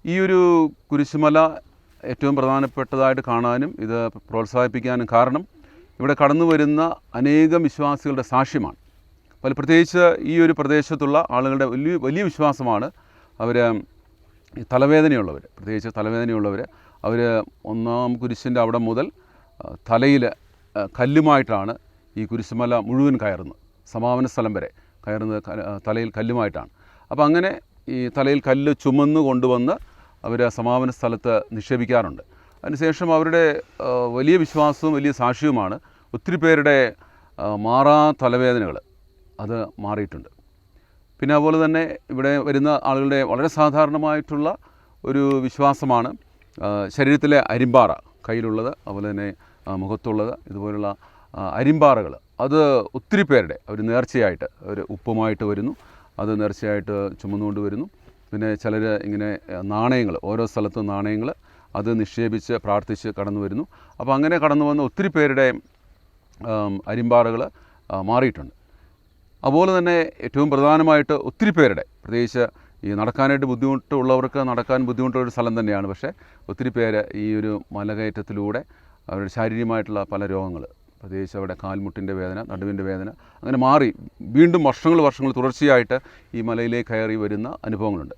ഈ ഒരു കുരിശുമല ഏറ്റവും പ്രധാനപ്പെട്ടതായിട്ട് കാണാനും ഇത് പ്രോത്സാഹിപ്പിക്കാനും കാരണം ഇവിടെ കടന്നു വരുന്ന അനേകം വിശ്വാസികളുടെ സാക്ഷ്യമാണ്. പ്രത്യേകിച്ച് ഈ ഒരു പ്രദേശത്തുള്ള ആളുകളുടെ വലിയ വിശ്വാസമാണ്. അവർ തലവേദനയുള്ളവർ, പ്രത്യേകിച്ച് തലവേദനയുള്ളവർ, അവർ ഒന്നാം കുരിശിൻ്റെ അവിടെ മുതൽ തലയിൽ കല്ലുമായിട്ടാണ് ഈ കുരിശുമല മുഴുവൻ കയറുന്നത്. സമാപന സ്ഥലം വരെ കയറുന്നത് തലയിൽ കല്ലുമായിട്ടാണ്. അപ്പോൾ അങ്ങനെ ഈ തലയിൽ കല്ല് ചുമന്ന് കൊണ്ടുവന്ന് അവർ സമാപന സ്ഥലത്ത് നിക്ഷേപിക്കാറുണ്ട്. അതിനുശേഷം അവരുടെ വലിയ വിശ്വാസവും വലിയ സാക്ഷ്യവുമാണ് ഒത്തിരി പേരുടെ മാറാ തലവേദനകൾ അത് മാറിയിട്ടുണ്ട്. പിന്നെ അതുപോലെ തന്നെ ഇവിടെ വരുന്ന ആളുകളുടെ വളരെ സാധാരണമായിട്ടുള്ള ഒരു വിശ്വാസമാണ് ശരീരത്തിലെ അരിമ്പാറ, കയ്യിലുള്ളത്, അതുപോലെ തന്നെ മുഖത്തുള്ളത്, ഇതുപോലുള്ള അരിമ്പാറകൾ. അത് ഒത്തിരി പേരുടെ അവർ നേർച്ചയായിട്ട് അവർ ഉപ്പുമായിട്ട് വരുന്നു, അത് നേർച്ചയായിട്ട് ചുമന്നുകൊണ്ട് വരുന്നു. പിന്നെ ചിലർ ഇങ്ങനെ നാണയങ്ങൾ, ഓരോ സ്ഥലത്തും നാണയങ്ങൾ അത് നിക്ഷേപിച്ച് പ്രാർത്ഥിച്ച് കടന്നു വരുന്നു. അപ്പോൾ അങ്ങനെ കടന്നു വന്ന ഒത്തിരി പേരുടെ അരിമ്പാറകൾ മാറിയിട്ടുണ്ട്. അതുപോലെ തന്നെ ഏറ്റവും പ്രധാനമായിട്ട് ഒത്തിരി പേരുടെ, പ്രത്യേകിച്ച് ഈ നടക്കാനായിട്ട് ബുദ്ധിമുട്ടുള്ളവർക്ക് നടക്കാൻ ബുദ്ധിമുട്ടുള്ളൊരു സ്ഥലം തന്നെയാണ്. പക്ഷേ ഒത്തിരി പേര് ഈ ഒരു മലകയറ്റത്തിലൂടെ അവരുടെ ശാരീരികമായിട്ടുള്ള പല രോഗങ്ങൾ, പ്രത്യേകിച്ച് അവിടെ കാൽമുട്ടിൻ്റെ വേദന, നടുവിൻ്റെ വേദന അങ്ങനെ മാറി വീണ്ടും വർഷങ്ങൾ തുടർച്ചയായിട്ട് ഈ മലയിലേക്ക് കയറി വരുന്ന അനുഭവങ്ങളുണ്ട്.